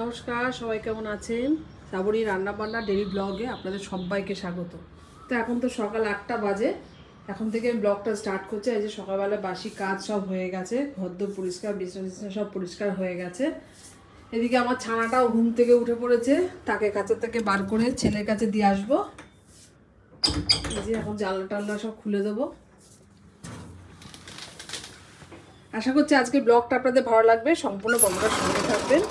নমস্কার, সবাই কেমন আছেন? শ্রাবণী রান্নাবান্না ডেইলি ব্লগে আপনাদের সবাইকে স্বাগত। তো এখন তো সকাল 8টা বাজে, এখন থেকে ব্লগটা স্টার্ট করছে। এই যে সকালবেলা বাসি কাজ সব হয়ে গেছে, ঘরদোর পরিষ্কার, বিছানা সব পরিষ্কার হয়ে গেছে। এদিকে আমার ছানাটাও ঘুম থেকে উঠে পড়েছে, তাকে কাছে থেকে বার করে ছেলের কাছে দিয়ে আসবো। এই যে এখন জানলা টাল্লা সব খুলে দেবো। আশা করছি আজকের ব্লগটা আপনাদের ভালো লাগবে, সম্পূর্ণ বন্ধুরা সঙ্গে থাকবেন।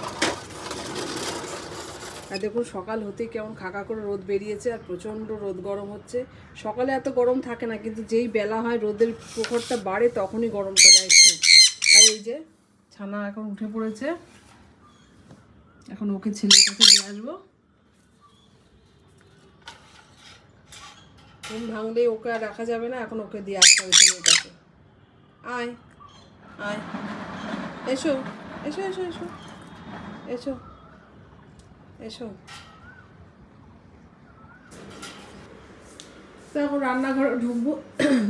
আর দেখুন সকাল হতেই কেমন খাকা করে রোদ বেরিয়েছে, আর প্রচণ্ড রোদ গরম হচ্ছে। সকালে এত গরম থাকে না, কিন্তু যেই বেলা হয় রোদের প্রখরটা বাড়ে তখনই গরমটা দেয় খুব। আর এই যে ছানা এখন উঠে পড়েছে, এখন ওকে ছেলের কাছে দিয়ে আসবো। ঘুম ভাঙলেই ওকে আর রাখা যাবে না, এখন ওকে দিয়ে আসতে হবে ছেলের কাছে। আয় আয়, এসো এসো এসো এসো এসো এসো। তো এখন রান্নাঘরে ঢুকবো,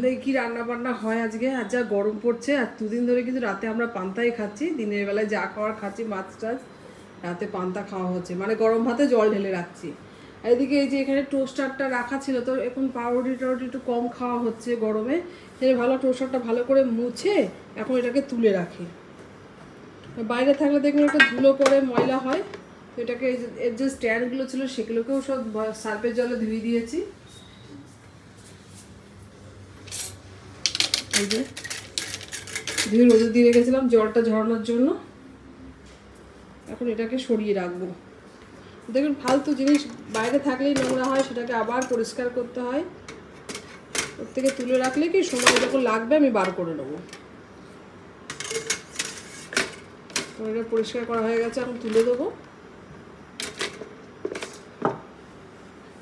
দেখি কি রান্না বান্না হয় আজকে। আর যা গরম পড়ছে, আর দুদিন ধরে কিন্তু রাতে আমরা পান্তাই খাচ্ছি। দিনের বেলায় যা খাওয়ার খাচ্ছি, মাছ টাছ, রাতে পান্তা খাওয়া হচ্ছে, মানে গরম ভাতে জল ঢেলে রাখছি। আর এদিকে এই যে এখানে টোস্টারটা রাখা ছিল, তো এখন পাউরুটি টাউরুটি একটু কম খাওয়া হচ্ছে গরমে। এর ভালো টোস্টারটা ভালো করে মুছে এখন এটাকে তুলে রাখি। বাইরে থাকলে দেখুন একটা ধুলো পড়ে, ময়লা হয়। তো এটাকে এর যে স্ট্যান্ডগুলো ছিল সেগুলোকেও সব সার্ফের জলে ধুয়ে দিয়েছি। এই যে ধুয়ে রোদে দিয়ে রেখেছিলাম জলটা ঝরানোর জন্য, এখন এটাকে সরিয়ে রাখবো। দেখুন ফালতু জিনিস বাইরে থাকলেই নোংরা হয়, সেটাকে আবার পরিষ্কার করতে হয়। ওর থেকে তুলে রাখলে কি সময় যখন লাগবে আমি বার করে নেবো। এটা পরিষ্কার করা হয়ে গেছে, এখন তুলে দেবো।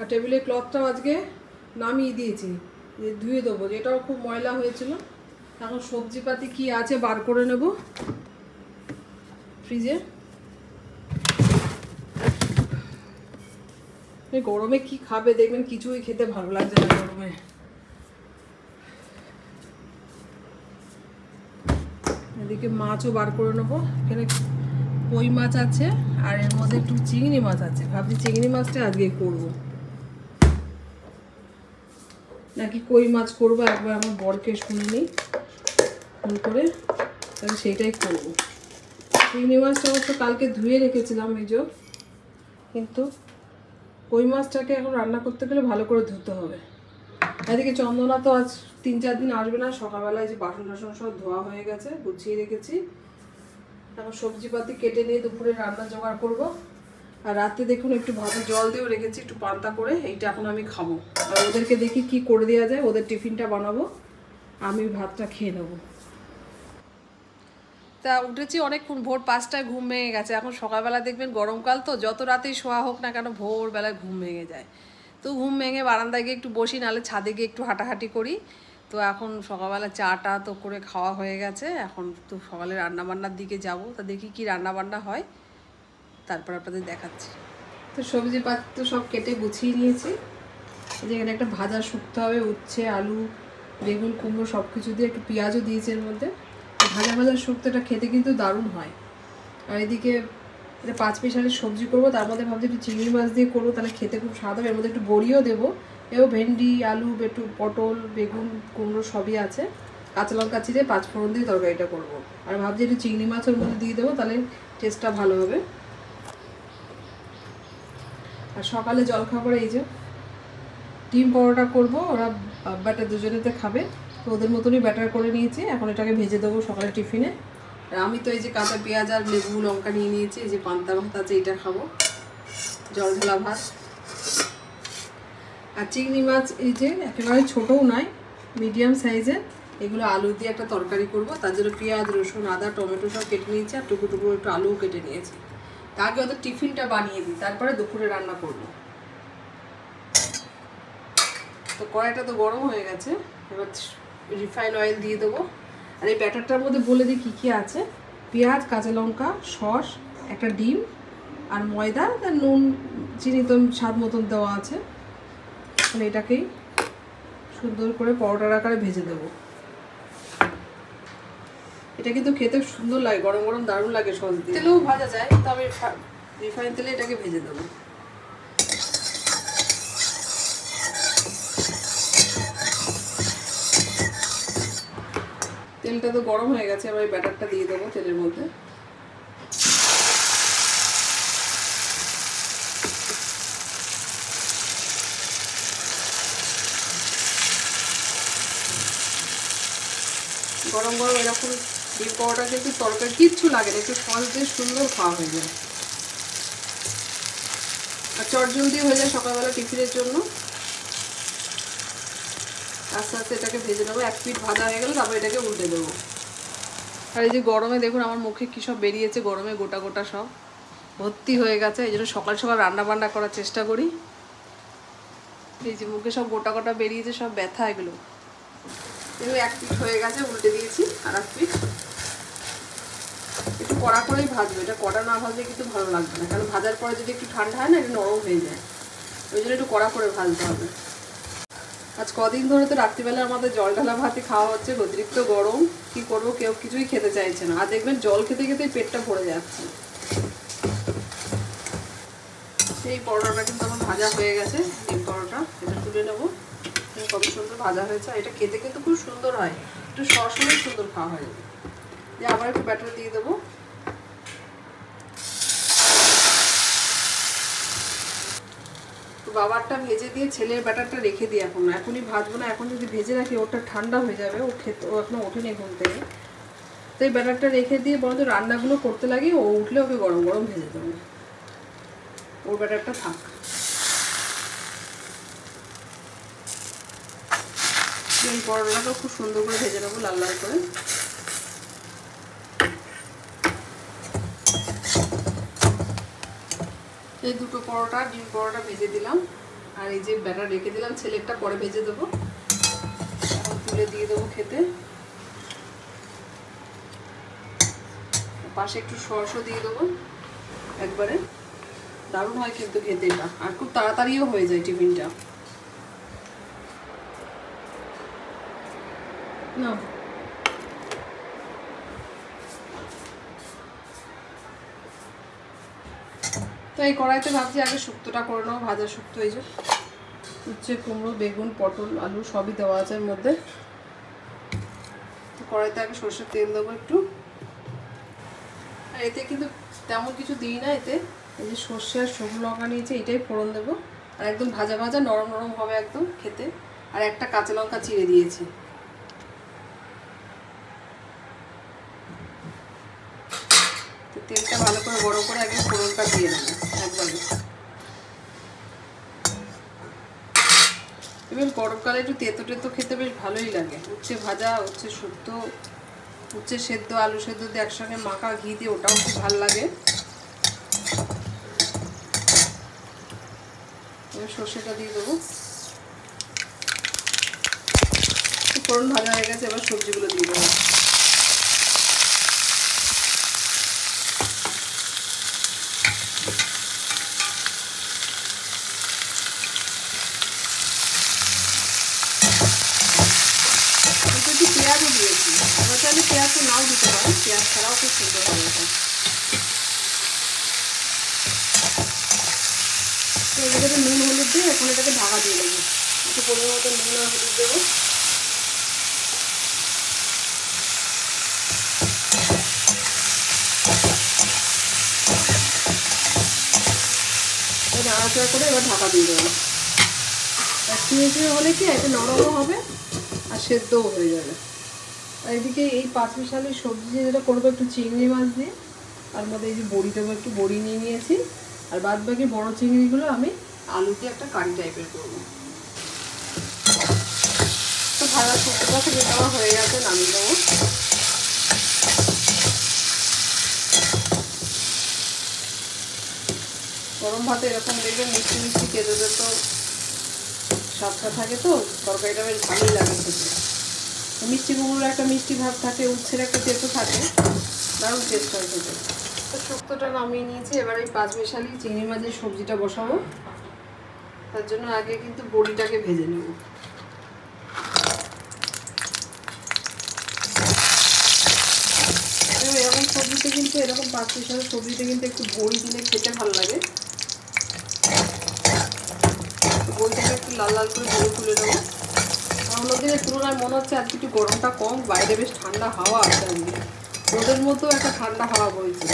আর টেবিলের ক্লথটাও আজকে নামিয়ে দিয়েছি, যে ধুয়ে দেবো, যেটাও খুব ময়লা হয়েছিল। এখন সবজিপাতি কি আছে বার করে নেব ফ্রিজে। গরমে কি খাবে দেখবেন, কিছুই খেতে ভালো লাগছে না গরমে। এদিকে মাছও বার করে নেবো। এখানে কই মাছ আছে, আর এর মধ্যে একটু চিংড়ি মাছ আছে। ভাবছি চিংড়ি মাছটা আজকে করবো নাকি কই মাছ করবো, একবার আমার বরকে শুনে নিই ফোন করে, তাহলে সেইটাই করবো। চিংড়ি মাছটা অবশ্য কালকে ধুয়ে রেখেছিলাম এই যে, কিন্তু কই মাছটাকে এখন রান্না করতে গেলে ভালো করে ধুতে হবে। এদিকে চন্দনা তো আজ 3-4 দিন আসবে না। সকালবেলায় যে বাসন টাসন সব ধোয়া হয়ে গেছে, গুছিয়ে রেখেছি। এখন সবজিপাতি কেটে নিয়ে দুপুরে রান্না জোগাড় করব। আর রাতে দেখুন একটু ভাতে জল দিয়েও রেখেছি, একটু পান্তা করে। এইটা এখন আমি খাবো, আর ওদেরকে দেখি কি করে দেওয়া যায়। ওদের টিফিনটা বানাবো, আমি ভাতটা খেয়ে নেবো। তা উঠেছি অনেকক্ষণ, ভোর 5টায় ঘুম ভেঙে গেছে। এখন সকালবেলা দেখবেন গরমকাল তো, যত রাতেই শোয়া হোক না কেন ভোরবেলায় ঘুম ভেঙে যায়। তো ঘুম ভেঙে বারান্দায় গিয়ে একটু বসি, নাহলে ছাদে গিয়ে একটু হাঁটাহাঁটি করি। তো এখন সকালবেলা চাটা তো করে খাওয়া হয়ে গেছে, এখন তো সকালে রান্নাবান্নার দিকে যাব। তা দেখি কি রান্নাবান্না হয়, তারপর আপনাদের দেখাচ্ছি। তো সবজি পাতি তো সব কেটে গুছিয়ে নিয়েছি। যেখানে একটা ভাজা শুকতে হবে, উচ্ছে, আলু, বেগুন, কুমড়ো সব কিছু দিয়ে, একটু পেঁয়াজও দিয়েছি এর মধ্যে। ভাজা ভাজা শুক্তোটা খেতে কিন্তু দারুণ হয়। আর এদিকে এটা 5 পিসারের সবজি করবো, তার মধ্যে ভাবছি একটু চিংড়ি মাছ দিয়ে করবো, তাহলে খেতে খুব স্বাদ হবে। এর মধ্যে একটু বড়িও দেবো, এও ভেন্ডি, আলু, একটু পটল, বেগুন, কুমড়ো সবই আছে। কাঁচা লঙ্কা চিড়ে 5 ফোড়ন দিয়ে তরকারিটা করবো। আর ভাবছি একটু চিংড়ি মাছ ওর মধ্যে দিয়ে দেবো, তাহলে টেস্টটা ভালো হবে। আর সকালে জলখাবারে এই যে ডিম পরোটা করবো, ওরা ব্যাটার দুজনেতে খাবে, তো ওদের মতনই ব্যাটার করে নিয়েছি। এখন এটাকে ভেজে দেবো সকালে টিফিনে। আর আমি তো এই যে কাঁচা পেঁয়াজ আর লেবু লঙ্কা নিয়ে নিয়েছি। এই যে পান্তা ভাত আছে, এটা খাবো, জল ঢালা ভাত। আর চিংড়ি মাছ এই যে একেবারে ছোটও নয়, মিডিয়াম সাইজের, এগুলো আলু দিয়ে একটা তরকারি করব। তার জন্য পেঁয়াজ, রসুন, আদা, টমেটো সব কেটে নিয়েছি, আর টুকরো টুকরো একটু আলুও কেটে নিয়েছি। তা আগে ওদের টিফিনটা বানিয়ে দিই, তারপরে দুপুরে রান্না করব। তো কড়াইটা তো গরম হয়ে গেছে, এবার রিফাইন অয়েল দিয়ে দেবো। আর এই ব্যাটারটার মধ্যে বলে দিই কী কী আছে: পেঁয়াজ, কাঁচা লঙ্কা, সস, একটা ডিম, আর ময়দা, আর নুন, চিনি তো স্বাদ মতন দেওয়া আছে। মানে এটাকেই সুন্দর করে পরোটার আকারে ভেজে দেবো। এটা কিন্তু খেতে সুন্দর লাগে, গরম গরম দারুণ লাগে। সস দিয়ে তেলেও ভাজা যায়, তো আমি রিফাইন তেলে এটাকে ভেজে দেবো। তেলটা তো গরম হয়ে গেছে, এবার এই ব্যাটারটা দিয়ে দেবো তেলের মধ্যে। গরম গরম এরকম ডিম পরোটা কিন্তু তরকারি কিচ্ছু লাগে না, একটু সস দিয়ে সুন্দর খাওয়া হয়ে যায়, আর চটজলদি হয়ে যায় সকালবেলা টিফিনের জন্য। আস্তে আস্তে এটাকে ভেজে নেবো, এক পিঠ ভাজা হয়ে গেলে তারপর এটাকে উল্টে দেবো। আর এই যে গরমে দেখুন আমার মুখে কী সব বেরিয়েছে, গরমে গোটা গোটা সব ভর্তি হয়ে গেছে, এই জন্য সকাল সকাল রান্না বান্না করার চেষ্টা করি। এই যে মুখে সব গোটা গোটা বেরিয়েছে, সব ব্যথা এগুলো। এগুলো এক পিঠ হয়ে গেছে, উল্টে দিয়েছি আর এক পিঠ। একটু কড়া করেই ভাজবো, এটা কড়া না ভাজলে কিন্তু ভালো লাগবে না, কারণ ভাজার পরে যদি একটু ঠান্ডা হয় না এটা নরম হয়ে যায়, ওই জন্য একটু কড়া করে ভাজতে হবে। আজ কদিন ধরে তো রাত্রিবেলা আমাদের জল ঢালা ভাতই খাওয়া হচ্ছে, অতিরিক্ত গরম, কি করবো, কেউ কিছুই খেতে চাইছে না, আর দেখবেন জল খেতে খেতেই পেটটা ভরে যাচ্ছে। সেই পরোটাটা কিন্তু আমার ভাজা হয়ে গেছে, ডিম পরোটা, এটা তুলে নেবো। কত সুন্দর ভাজা হয়েছে, এটা খেতে কিন্তু খুব সুন্দর হয়, একটু সস হলেই সুন্দর খাওয়া হয়ে যাবে। দিয়ে আবার একটু ব্যাটার দিয়ে দেবো। বাবারটা ভেজে দিয়ে ছেলের ব্যাটারটা রেখে দিই, এখনই ভাজবো না, এখন যদি ভেজে রাখি ওটা ঠান্ডা হয়ে যাবে, ও এখনো ওঠেনি ঘুম থেকে, তো এই ব্যাটারটা রেখে দিয়ে বরঞ্চ রান্নাগুলো করতে লাগে, ও উঠলে ওকে গরম গরম ভেজে দেবো, ওর ব্যাটারটা থাক। এই পরোটাটাও খুব সুন্দর করে ভেজে নেবো, লাল লাল করে। এই দুটো পরোটা, ডিম পরোটা ভেজে দিলাম, আর এই যে ব্যাটার রেখে দিলাম ছেলেরটা পরে ভেজে দেবো, এখন তুলে দিয়ে দেবো খেতে। পাশে একটু সসও দিয়ে দেবো একবারে, দারুণ হয় কিন্তু খেতে এটা, আর খুব তাড়াতাড়িও হয়ে যায় টিফিনটা। না তো এই কড়াইতে ভাবছি আগে শুক্তোটা করে নেবো, ভাজা শুক্তো। এই যে উচ্ছে কুমড়ো বেগুন পটল আলু সবই দেওয়া আছে এর মধ্যে। কড়াইতে আগে সরষের তেল দেবো একটু, আর এতে কিন্তু তেমন কিছু দিই না, এতে এই যে সর্ষে আর শুকনো লঙ্কা নিয়েছি, এটাই ফোড়ন দেবো, আর একদম ভাজা ভাজা নরম নরম হবে একদম খেতে, আর একটা কাঁচা লঙ্কা চিড়ে দিয়েছি। তেলটা ভালো করে গরম করে আগে ফোড়নটা দিয়ে দেবো একবারে। এবার গরমকালে একটু তেতো টেতো খেতে বেশ ভালোই লাগে, উচ্ছে ভাজা, উচ্ছে শুক্তো, উচ্ছে সেদ্ধ আলু সেদ্ধ দিয়ে একসঙ্গে মাখা ঘি দিয়ে, ওটাও খুব ভালো লাগে। এবার সর্ষেটা দিয়ে দেবো, ফোড়ন ভাজা হয়ে গেছে, এবার সবজিগুলো দিয়ে দেবো। একটু পেঁয়াজও দিয়েছি, আমরা চাইলে পেঁয়াজটা নাও দিতে পারি, পেঁয়াজ ছাড়াও খুব সুন্দর হবে এটা। তো এটাকে নুন হলুদ দিয়ে এখন এটাকে ঢাকা দিয়ে দেবো, একটু পরিমাণ মতো নুন আর হলুদ দেবো। নাড়াচাড়া করে এবার ঢাকা দিয়ে দেবো, হলে কি এটা নরমও হবে আর সেদ্ধও হয়ে যাবে। আর এদিকে এই পাঁচমিশালি সবজি যেটা করবো একটু চিংড়ি মাছ দিয়ে, তার মধ্যে এই যে বড়ি দেবো, একটু বড়ি নিয়ে নিয়েছি, আর বাদ বাকি বড়ো চিংড়িগুলো আমি আলু দিয়ে একটা কারি টাইপের করবো। তো ভাজা শুক্তোটা থেকে দেওয়া হয়ে গেছে, নামিয়ে দেবো। গরম ভাতে এরকম দেখবেন মিষ্টি মিষ্টি খেতে তো স্বাদটা থাকে, তো তরকারিটা বেশ ভালোই লাগে খেতে। মিষ্টি কুমড়োর একটা মিষ্টি ভাব থাকে, উচ্ছের একটা তেতো থাকে, দারুণ টেস্ট হয় খেতে। তো শুক্তোটা নামিয়ে নিয়েছি, এবার এই পাঁচমিশালি চিংড়ি মাছের সবজিটা বসাবো। তার জন্য আগে কিন্তু বড়িটাকে ভেজে নেব। এরকম সবজি সবজিতে কিন্তু এরকম 5 পিসের সবজিতে কিন্তু একটু বড়ি দিলে খেতে ভালো লাগে। বড়িটাকে একটু লাল লাল করে ভেজে তুলে নেবো। অন্য দিনের তুলনায় মনে হচ্ছে আজকে একটু গরমটা কম, বাইরে বেশ ঠান্ডা হাওয়া আছে আজকে, রোদের মতো একটা ঠান্ডা হাওয়া বইছে।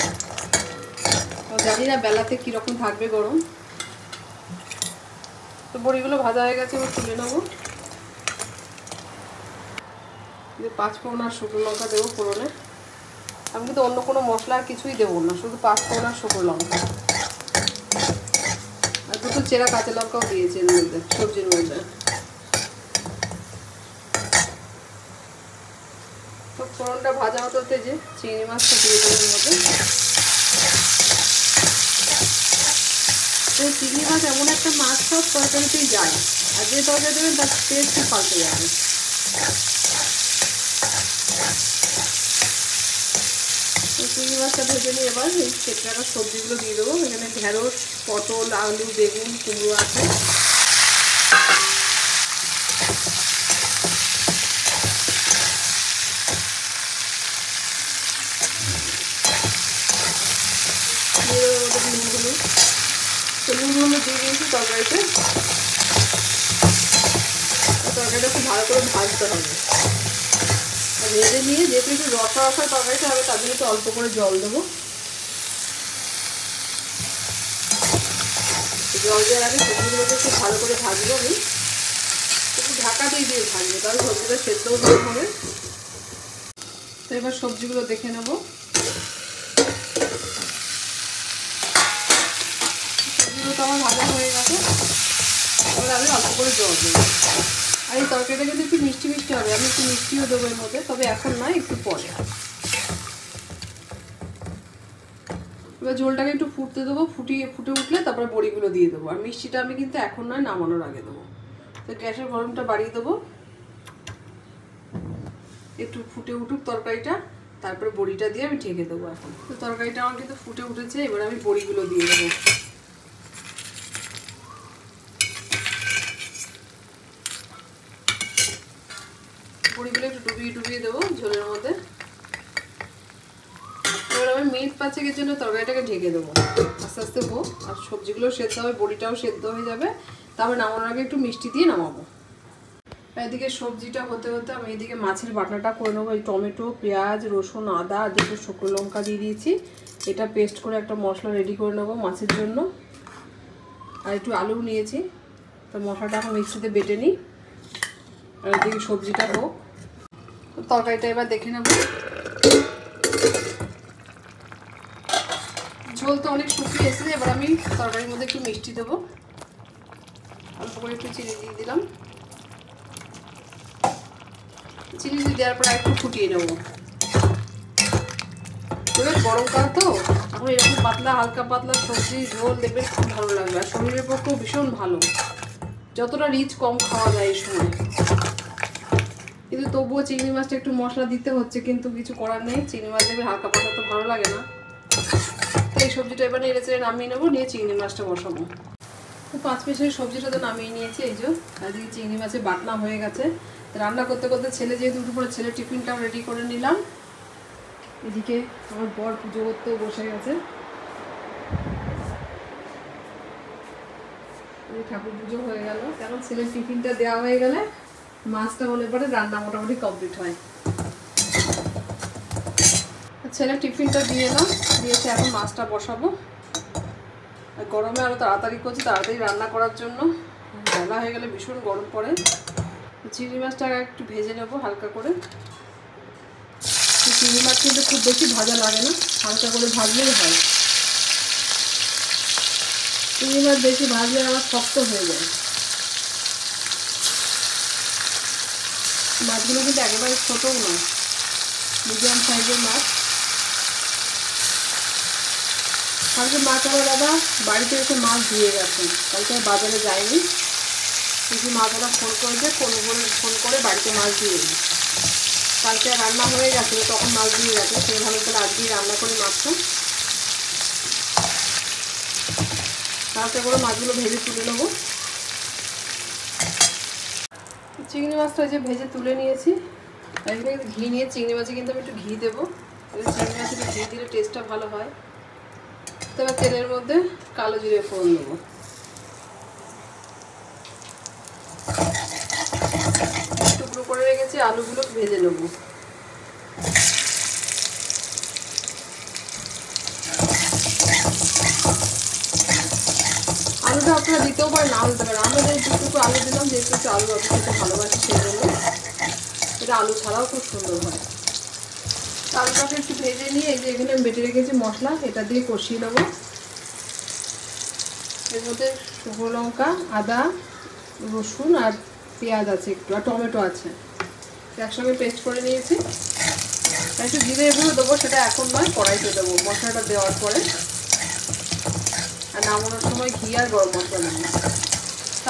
জানি না বেলাতে কীরকম থাকবে গরম। তো বড়িগুলো ভাজা হয়ে গেছে, এবার তুলে নেবো। 5 ফোড়ন আর শুকনো লঙ্কা দেবো ফোড়নে। আমি কিন্তু অন্য কোনো মশলা আর কিছুই দেবো না, শুধু 5 ফোড়ন আর শুকনো লঙ্কা আর 2টো চেরা কাঁচা লঙ্কাও দিয়েছি এর মধ্যে, সবজির মধ্যে। তো ফোড়নটা ভাজা হতে হতে যে চিংড়ি মাছটা দিয়ে দেবো এর মধ্যে। তো চিংড়ি মাছ এমন একটা মাছ সব তরকারিতেই যায়, আর যে তরকারি দেবেন তার টেস্ট পাল্টে যাবে। চিংড়ি মাছটা ভেজে নিয়ে এবার এই কেটে রাখা সবজিগুলো দিয়ে দেবো। এখানে ঢেঁড়স, পটল, আলু, বেগুন, কুমড়ো আছে। দিয়ে দেবো ওদের নুনগুলো। তো নুনগুলো দিয়ে দিয়েছি তরকারিতে। তরকারিটা খুব ভালো করে ভাজতে হবে। ভেজে নিয়ে যেহেতু একটু রসা রসা তরকারিটা হবে, তার জন্য একটু অল্প করে জল দেবো। জল দেওয়ার আগে সবজিগুলোকে খুব ভালো করে ভাজবো আমি। একটু ঢাকা দিয়ে দিয়ে ভাজবো, তাহলে সবজিটা সেদ্ধও ভালো হবে। তো এবার সবজিগুলো দেখে নেব। সবজিগুলো তো আমার ভাজা হয়ে গেছে, এবার আমি অল্প করে জল দেবো। আর এই তরকারিটা কিন্তু একটু মিষ্টি মিষ্টি হবে, আমি একটু মিষ্টিও দেবো এর মধ্যে, তবে এখন নয়, একটু পরে। এবার ঝোলটাকে একটু ফুটতে দেবো, ফুটে উঠলে তারপরে বড়িগুলো দিয়ে দেবো। আর মিষ্টিটা আমি কিন্তু এখন নয়, নামানোর আগে দেবো। তো গ্যাসের গরমটা বাড়িয়ে দেবো, একটু ফুটে উঠুক তরকারিটা, তারপরে বড়িটা দিয়ে আমি ঢেকে দেবো। এখন তো তরকারিটা আমার কিন্তু ফুটে উঠেছে, এবার আমি বড়িগুলো দিয়ে দেবো। বড়িগুলো একটু ডুবিয়ে দেবো ঝোলের মধ্যে। এবার আমি মিনিট 5-এর জন্য তরকারিটাকে ঢেকে দেবো, আস্তে আস্তে হোক। আর সবজিগুলো সেদ্ধ হবে, বড়িটাও সেদ্ধ হয়ে যাবে, তারপরে নামানোর আগে একটু মিষ্টি দিয়ে নামাবো। এদিকে সবজিটা হতে হতে আমি এদিকে মাছের বাটনাটা করে নেবো। এই টমেটো, পেঁয়াজ, রসুন, আদা আর 2টো শুকনো লঙ্কা দিয়ে দিয়েছি। এটা পেস্ট করে একটা মশলা রেডি করে নেবো মাছের জন্য। আর একটু আলু নিয়েছি, তো মশলাটা এখন মিক্সিতে বেটে নিই। আর এদিকে সবজিটা হোক। তরকারিটা এবার দেখে নেব। ঝোল তো অনেক শুকিয়ে এসেছে, এবার আমি তরকারির মধ্যে একটু মিষ্টি দেবো। অল্প করে একটু চিনি দিয়ে দিলাম। চিনি দেওয়ার পর একটু ফুটিয়ে নেবো। তবে গরমকাল তো এখন এরকম পাতলা, হালকা পাতলা সবজি ঝোল দেখবেন খুব ভালো লাগবে, আর শরীরের পক্ষেও ভীষণ ভালো। যতটা রিচ কম খাওয়া যায় এই সময়। কিন্তু তবুও চিংড়ি মাছটা একটু মশলা দিতে হচ্ছে, কিন্তু কিছু করার নেই। চিংড়ি মাছ দেখবে হালকা পাতলা তো ভালো লাগে না। তো এই সবজিটা এবার নেড়ে চেড়ে নামিয়ে নেবো, নিয়ে চিংড়ি মাছটা বসাবো। তো 5 পিসের সবজিটা তো নামিয়ে নিয়েছি, এই যে। আজকে চিংড়ি মাছের বাটনা হয়ে গেছে। রান্না করতে করতে ছেলে যেহেতু উঠে পড়ে, ছেলে টিফিনটাও রেডি করে নিলাম। এদিকে আমার বর পুজো করতেও বসে গেছে। ঠাকুর পুজো হয়ে গেল, এখন ছেলের টিফিনটা দেওয়া হয়ে গেলে মাছটা হলে পরে রান্না মোটামুটি কমপ্লিট হয়। ছেলে টিফিনটা দিয়ে এলাম, দিয়েছে, এখন মাছটা বসাবো। আর গরমে আরও তাড়াতাড়ি করছি, তাড়াতাড়ি রান্না করার জন্য। বেলা হয়ে গেলে ভীষণ গরম পড়ে। চিংড়ি মাছটা একটু ভেজে নেবো হালকা করে। চিংড়ি মাছ কিন্তু খুব বেশি ভাজা লাগে না, হালকা করে ভাজলেই হয়। চিংড়ি মাছ বেশি ভাজলে আবার শক্ত হয়ে যায়। মাছগুলো কিন্তু একেবারে ছোটও নয়, মিডিয়াম সাইজের মাছ। কালকে মাছ আমার দাদা বাড়িতে এসে মাছ দিয়ে গেছে, কালকে বাজারে যায়নি। কিছু মাছওয়ালা ফোন করেছে, ফোন করে বাড়িতে মাছ দিয়ে দিই। কালকে রান্না হয়ে গেছিলো, তখন মাছ দিয়ে গেছে। সেই ভালো করে আজকেই রান্না করে মাছটা। তারপরে করে মাছগুলো ভেজে তুলে নেবো। চিংড়ি মাছটা যে ভেজে তুলে নিয়েছি, এখানে ঘি নিয়ে চিংড়ি মাছে কিন্তু আমি একটু ঘি দেবো। চিংড়ি মাছে একটু ঘি দিলে টেস্টটা ভালো হয়। তবে তেলের মধ্যে কালো জিরে ফোড়ন দেবো। টুকরো করে রেখেছি আলুগুলো ভেজে নেবো। আলুটা আপনারা দিতেও পারেন, নাও দিতে পারেন। আমরা যে দুটুকু আলু দিলাম, যেহেতু একটু আলু আমি খেতে ভালোবাসি সেই জন্য। এটা আলু ছাড়াও খুব সুন্দর হয়। আলুটাকে একটু ভেজে নিয়ে এই যে এখানে আমি বেটে রেখেছি মশলা, এটা দিয়ে কষিয়ে নেবো। এর মধ্যে শুকনো লঙ্কা, আদা, রসুন আর পেঁয়াজ আছে একটু, আর টমেটো আছে, একসঙ্গে পেস্ট করে নিয়েছি। একটু জিরে গুঁড়ো দেবো, সেটা এখন নয়, কড়াইতে দেবো মশলাটা দেওয়ার পরে। আর নামানোর সময় ঘি আর গরম মশলা দেবো।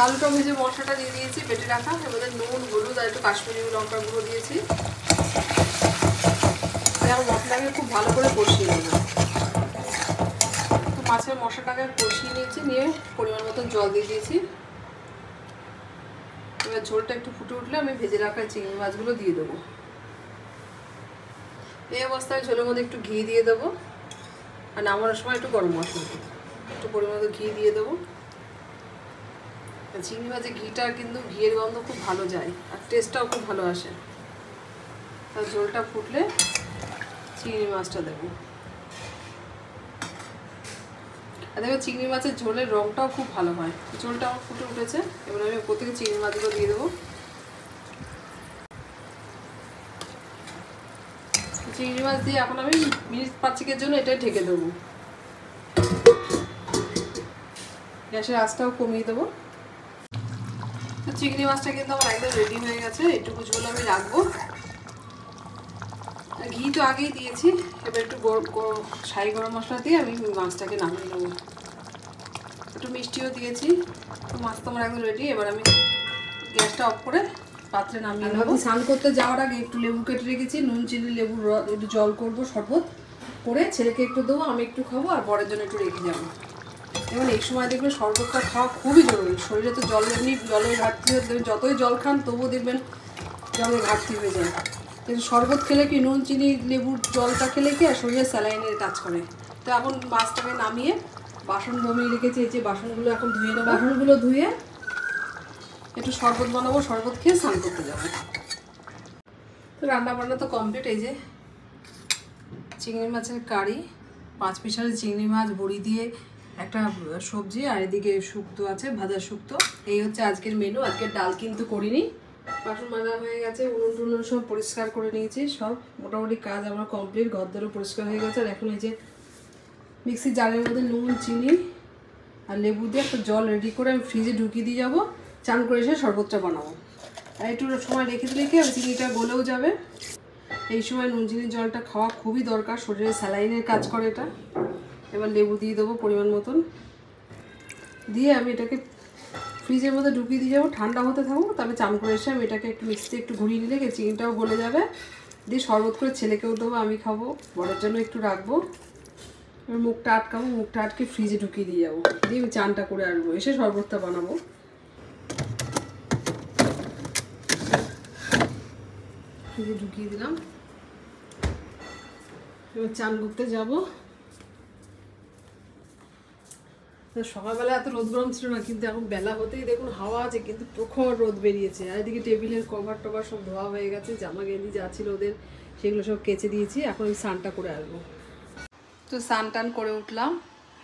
আলুটা ভেজে মশলাটা দিয়ে দিয়েছি বেটে রাখা। এবার নুন, হলুদ আর একটু কাশ্মীরি লঙ্কার গুঁড়ো দিয়েছি। এখন মশলাটাকে খুব ভালো করে কষিয়ে নেব। তো মাছের মশলাটাকে কষিয়ে নিয়েছি, নিয়ে পরিমাণ মতো জল দিয়ে দিয়েছি। এবার ঝোলটা একটু ফুটে উঠলে আমি ভেজে রাখা চিংড়ি মাছগুলো দিয়ে দেবো। এই অবস্থায় ঝোলের মধ্যে একটু ঘি দিয়ে দেবো। আর নামানোর সময় একটু গরম মশলা দেবো, একটু পরিমাণ মতো ঘি দিয়ে দেবো। চিংড়ি মাছে ঘিটা কিন্তু ঘিয়ের গন্ধ খুব ভালো যায়, আর টেস্টটাও খুব ভালো আসে। তার ঝোলটা ফুটলে চিংড়ি মাছটা দেবো। আর দেখো চিংড়ি মাছের ঝোলের রঙটাও খুব ভালো হয়। ঝোলটা আমার ফুটে উঠেছে, এবার আমি ওপর থেকে চিংড়ি মাছগুলো দিয়ে দেবো। চিংড়ি মাছ দিয়ে এখন আমি মিনিট 5-6 জন্য এটাই ঢেকে দেবো। গ্যাসের আঁচটাও কমিয়ে দেবো। চিংড়ি মাছটা কিন্তু আমার একদম রেডি হয়ে গেছে। একটু ঝোল আমি রাখবো। ঘি তো আগেই দিয়েছি, এবার একটু শাহি গরম মশলা দিয়ে আমি মাছটাকে নামিয়ে নেবো। একটু মিষ্টিও দিয়েছি। তো মাছ তো আমার একদম রেডি। এবার আমি গ্যাসটা অফ করে পাত্রে নামিয়ে নেবো। স্নান করতে যাওয়ার আগে একটু লেবু কেটে রেখেছি, নুন, চিনি, লেবুর একটু জল করবো শরবত করে, ছেলেকে একটু দেবো, আমি একটু খাবো, আর বরের জন্য একটু রেখে যাবো। এবং এই সময় দেখবেন শরবতটা খাওয়া খুবই জরুরি। শরীরে তো জলের ঘাটতি হয়ে দেবেন, যতই জল খান তবুও দেখবেন জলের ঘাটতি হয়ে যায়। কিন্তু শরবত খেলে কি, নুন, চিনি, লেবুর জলটা খেলে কি আর শরীরে স্যালাইনের কাজ করে। তো এখন মাছটাকে নামিয়ে বাসন জমিয়ে রেখেছি, এই যে বাসনগুলো এখন ধুয়ে নেবো। বাসনগুলো ধুয়ে একটু শরবত বানাবো, শরবত খেয়ে স্নান করতে যাবো। তো রান্না বান্না তো কমপ্লিট। এই যে চিংড়ি মাছের কারি, 5 পিসের চিংড়ি মাছ, বড়ি দিয়ে একটা সবজি, আর এদিকে শুক্তো আছে, ভাজা শুক্তো। এই হচ্ছে আজকের মেনু। আজকের ডাল কিন্তু করিনি। বাসন মাজা হয়ে গেছে, উনুন টুনুন সব পরিষ্কার করে নিয়েছি। সব মোটামুটি কাজ আমার কমপ্লিট। ঘরদোরও পরিষ্কার হয়ে গেছে। আর এখন এই যে মিক্সির জারের মধ্যে নুন, চিনি আর লেবু দিয়ে একটা জল রেডি করে আমি ফ্রিজে ঢুকিয়ে দিয়ে যাবো। চান করে এসে শরবতটা বানাবো। আর একটু সময় রেখে দিলে কি চিনিটা গলেও যাবে। এই সময় নুন চিনির জলটা খাওয়া খুবই দরকার, শরীরে স্যালাইনের কাজ করে এটা। এবার লেবু দিয়ে দেবো পরিমাণ মতন, দিয়ে আমি এটাকে ফ্রিজের মধ্যে ঢুকিয়ে দিয়ে যাবো। ঠান্ডা হতে থাকবো। তবে চান করে এসে আমি এটাকে একটু মিক্সিতে একটু ঘুরিয়ে নিলে চিনিটাও গলে যাবে। দিয়ে শরবত করে ছেলেকেও দেবো, আমি খাবো, বড়ের জন্য একটু রাখবো। এবার মুখটা আটকাবো, মুখটা আটকে ফ্রিজে ঢুকিয়ে দিয়ে যাবো। দিয়ে আমি চানটা করে আসবো, এসে শরবতটা বানাবো। ফ্রিজে ঢুকিয়ে দিলাম। এবার চান করতে যাবো। সকালবেলা এত রোদ গরম ছিল না, কিন্তু এখন বেলা হতেই দেখুন হাওয়া আছে, কিন্তু প্রখর রোদ বেরিয়েছে। আর এদিকে টেবিলের কভার টভার সব ধোয়া হয়ে গেছে, জামা গেঞ্জি যা ছিল ওদের সেগুলো সব কেচে দিয়েছি। এখন আমি স্নানটা করে আসবো। তো স্নান টান করে উঠলাম।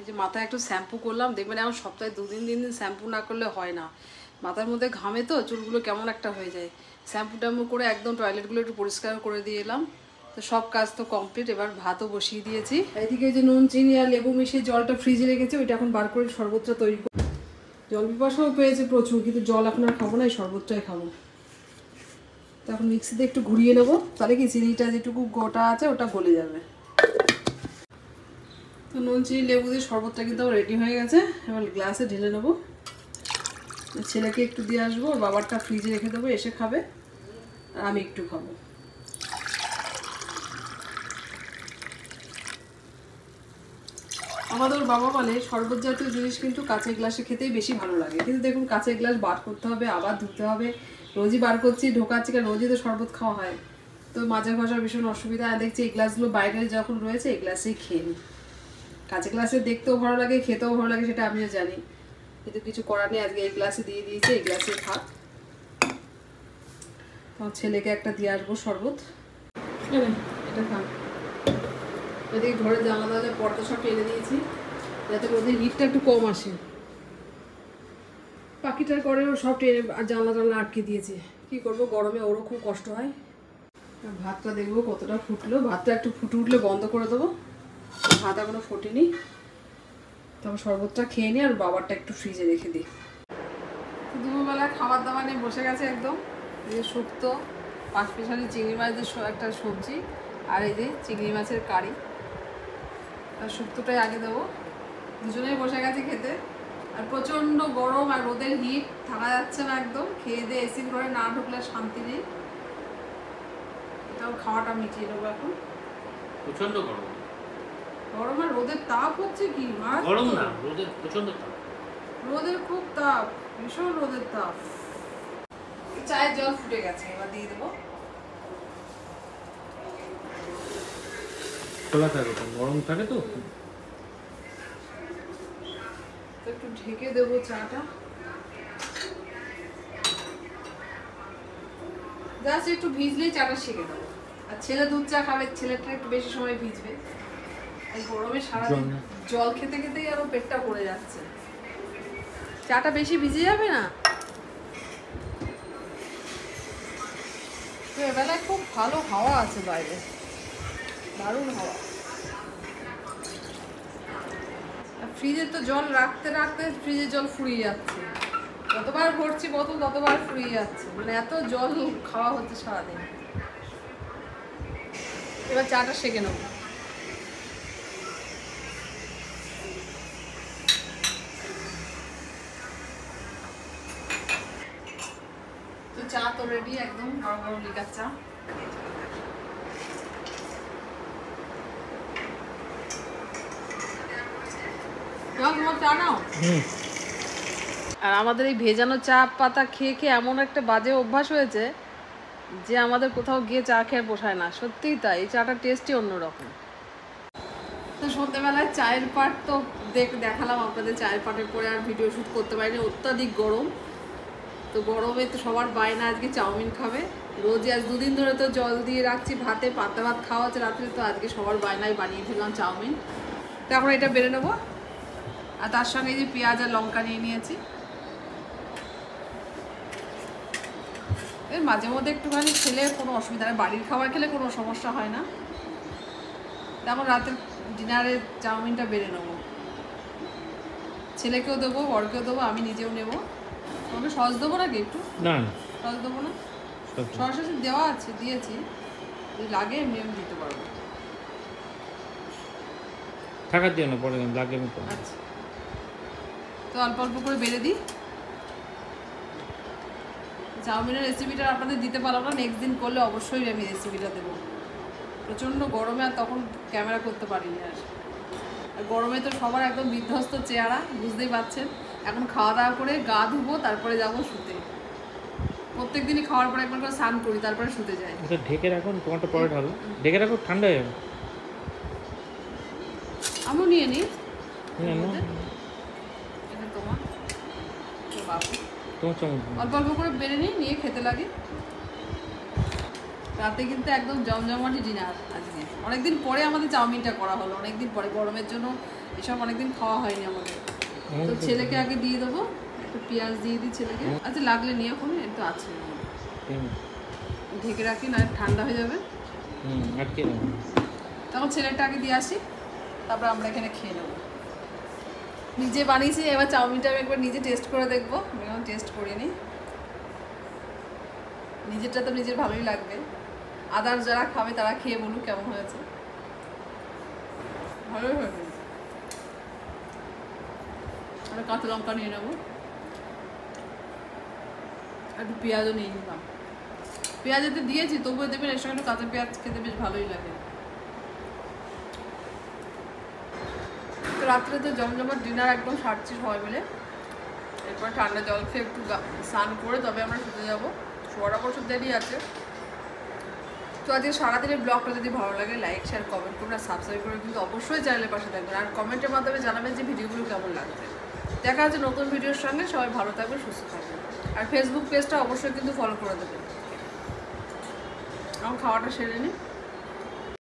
এই যে মাথায় একটু শ্যাম্পু করলাম। দেখবেন এখন সপ্তাহে 2 দিন 3 দিন শ্যাম্পু না করলে হয় না। মাথার মধ্যে ঘামে তো চুলগুলো কেমন একটা হয়ে যায়। শ্যাম্পু ট্যাম্পু করে একদম টয়লেটগুলো একটু পরিষ্কার করে দিয়ে এলাম। তো সব কাজ তো কমপ্লিট। এবার ভাতও বসিয়ে দিয়েছি। এদিকে যে নুন, চিনি আর লেবু মিশিয়ে জলটা ফ্রিজে রেখেছি, ওইটা এখন বার করে শরবতটা তৈরি করব। জল পিপাসাও পেয়েছে প্রচুর, কিন্তু জল এখন আর খাবো না, এই শরবতটাই খাবো। তো এখন মিক্সিতে একটু ঘুরিয়ে নেবো, তাহলে কি চিনিটা যেটুকু গোটা আছে ওটা গলে যাবে। তো নুন, চিনি, লেবু দিয়ে শরবতটা কিন্তু রেডি হয়ে গেছে। এবার গ্লাসে ঢেলে নেবো। ছেলেকে একটু দিয়ে আসবো, ওর বাবারটা ফ্রিজে রেখে দেবো, এসে খাবে, আর আমি একটু খাবো। আমাদের বাবা বলে শরবত জাতীয় জিনিস কিন্তু কাঁচের গ্লাসে খেতেই বেশি ভালো লাগে। কিন্তু দেখুন কাঁচের গ্লাস বার করতে হবে, আবার ধুতে হবে, রোজই বার করছি, ঢোকাচ্ছি, কারণ রোজই তো শরবত খাওয়া হয়। তো তো মাঝে ঘষা ভীষণ অসুবিধা। আর দেখছি এই গ্লাসগুলো বাইরে যখন রয়েছে এই গ্লাসেই খেয়ে নিই। কাঁচা গ্লাসে দেখতেও ভালো লাগে, খেতেও ভালো লাগে, সেটা আমিও জানি, কিন্তু কিছু করার নেই। আজকে এই গ্লাসে দিয়ে দিয়েছে, এই গ্লাসে থাক। আমার ছেলেকে একটা দিয়ে আসবো শরবত। এটা খান। এদিকে ঘরে জানলা দরজা পর্দা সব টেনে দিয়েছি যাতে ওদের হিটটা একটু কম আসে। পাখিটার করে ও সব টেনে আর জানলা টানলা আটকে দিয়েছে। কি করবো, গরমে ওরও খুব কষ্ট হয়। ভাতটা দেখবো কতটা ফুটলো, ভাতটা একটু ফুটে উঠলে বন্ধ করে দেবো। ভাত এখনো ফোটেনি, তবে শরবতটা খেয়ে নিই আর বাবারটা একটু ফ্রিজে রেখে দিই। দুপুরবেলা খাবার দাবার নিয়ে বসে গেছে একদম। এই যে শুক্তো, পাঁচমিশালি চিংড়ি মাছের একটা সবজি, আর এই যে চিংড়ি মাছের কারি। আর শুক্তোটাই আগে দেবো। দুজনেই বসে গেছে খেতে। আর প্রচণ্ড গরম আর রোদের হিট, থাকা যাচ্ছে না একদম। খেয়ে দিয়ে এসি ঘরে না ঢুকলে শান্তি নেই। এটাও খাওয়াটা মিটিয়ে নেবো এখন। প্রচণ্ড গরম, গরম আর রোদের তাপ হচ্ছে কি, গরম না, রোদের প্রচণ্ড তাপ, রোদের খুব তাপ, ভীষণ রোদের তাপ। চায়ের জল ফুটে গেছে, এবার দিয়ে দেবো। খোলা থাকে তো, গরম থাকে তো একটু ঢেকে দেবো চাটা। জাস্ট একটু ভিজলেই চাটা শিখে দেবো। আর ছেলে দুধ চা খাবে, ছেলেটা একটু বেশি সময় ভিজবে। এই গরমে সারাদিন জল খেতে খেতেই আরো পেটটা পড়ে যাচ্ছে। চাটা বেশি ভিজে যাবে না তো। এবেলায় খুব ভালো হাওয়া আছে বাইরে, দারুণ হাওয়া। ফ্রিজে তো জল রাখতে রাখতে ফ্রিজের জল ফুরিয়ে যাচ্ছে। যতবার ভরছি বোতল ততবার ফুরিয়ে যাচ্ছে, মানে এত জল খাওয়া হচ্ছে সারাদিন। এবার চাটা সেঁকে নেব। তো চা তো রেডি, একদম গরম গরম লিকার চা। চা নাও। আর আমাদের এই ভেজানো চা পাতা খেয়ে খেয়ে এমন একটা বাজে অভ্যাস হয়েছে যে আমাদের কোথাও গিয়ে চা খেয়ে পোষায় না। সত্যিই তাই, এই চাটার টেস্টই অন্যরকম। তো সন্ধ্যেবেলায় চায়ের পাট তো দেখালাম আপনাদের। চায়ের পাটের পরে আর ভিডিও শ্যুট করতে পারিনি, অত্যাধিক গরম। তো গরমে তো সবার বায়না আজকে চাউমিন খাবে। রোজই আজ দুদিন ধরে তো জল দিয়ে রাখছি ভাতে, পাতা ভাত খাওয়া হচ্ছে রাত্রে, তো আজকে সবার বায়নায় বানিয়ে ফেললাম চাউমিন। তো এখন এটা বেড়ে নেবো। আর তার সঙ্গে এই যে পেঁয়াজ আর লঙ্কা নিয়ে নিয়েছি। এর মাঝে মধ্যে একটুখানি খেলে কোনো অসুবিধা নেই, বাড়ির খাবার খেলে কোনো সমস্যা হয় না। তেমন রাতের ডিনারে চাউমিনটা বেড়ে নেবো। ছেলেকেও দেবো, বরকেও দেবো, আমি নিজেও নেবো। তোমাকে সস দেবো নাকি একটু? না, সস দেবো না, সরাসরি দেওয়া আছে, দিয়েছি। যদি লাগে এমনি আমি দিতে পারবো। থাকার দিও না, পরে লাগে। আচ্ছা, তো অল্প অল্প করে বেড়ে দিই। চাউমিনের রেসিপিটা আপনাদের দিতে পারলাম না, নেক্সট দিন করলে অবশ্যই আমি রেসিপিটা দেবো। প্রচণ্ড গরমে আর তখন ক্যামেরা করতে পারিনি। আর গরমে তো সবার একদম বিধ্বস্ত চেহারা, বুঝতেই পারছেন। এখন খাওয়া দাওয়া করে গা ধুবো, তারপরে যাবো শুতে। প্রত্যেক দিনই খাওয়ার পরে একবার করে স্নান করি, তারপরে শুতে যাই। ঢেকে রাখুন, তোমারটা পরে ঢালো। ঢেকে রাখো, ঠান্ডা হয়ে যাবে। আমিও নিয়ে নিই। এটা তোমার বাবু তোমার চামচ অল্প অল্প করে বেড়ে নিই, নিয়ে খেতে লাগে। রাতে কিন্তু একদম জমজমাটি ডিনার আজকে। অনেকদিন পরে আমাদের চাউমিনটা করা হলো, অনেকদিন পরে। গরমের জন্য এসব অনেকদিন খাওয়া হয়নি আমাদের। তো ছেলেকে আগে দিয়ে দেবো, একটু পেঁয়াজ দিয়ে দিই ছেলেকে। আচ্ছা, লাগলে নিয়ে এখন একটু আছে, ঢেকে রাখি, না ঠান্ডা হয়ে যাবে। তখন ছেলেটা আগে দিয়ে আসি, তারপর আমরা এখানে খেয়ে নেবো। নিজে বানিয়েছি, এবার চাউমিনটা আমি একবার নিজে টেস্ট করে দেখবো। আমি এখন টেস্ট করিনি, নিজেরটা তো নিজের ভালোই লাগবে। আদার যারা খাবে তারা খেয়ে বলুক কেমন হয়েছে। ভালোই হয়েছে। আর কাঁচা লঙ্কা নিয়ে নেবো, একটু পেঁয়াজও নিয়ে নিলাম। পেঁয়াজ এতে দিয়েছি, তবুও দেবেন এর সঙ্গে একটু কাঁচা পেঁয়াজ খেতে বেশ ভালোই লাগে। তো রাত্রে তো জমজমাট ডিনার একদম সারছি সবাই মিলে। এরপর ঠান্ডা জল খেয়ে একটু স্নান করে তবে আমরা শুতে যাবো। শোয়ার অবশ্য দেরি আছে, তো আজকে সারাদিনের ব্লগটা যদি ভালো লাগে লাইক শেয়ার কমেন্ট করুন আর সাবস্ক্রাইব করে কিন্তু অবশ্যই চ্যানেলের পাশে থাকবেন আর কমেন্টের মাধ্যমে জানাবেন যে ভিডিওগুলো কেমন লাগবে। দেখা হচ্ছে নতুন ভিডিওর সঙ্গে। সবাই ভালো থাকবেন, সুস্থ থাকবেন আর ফেসবুক পেজটা অবশ্যই কিন্তু ফলো করে দেবেন। এখন খাওয়াটা সেরে নিই।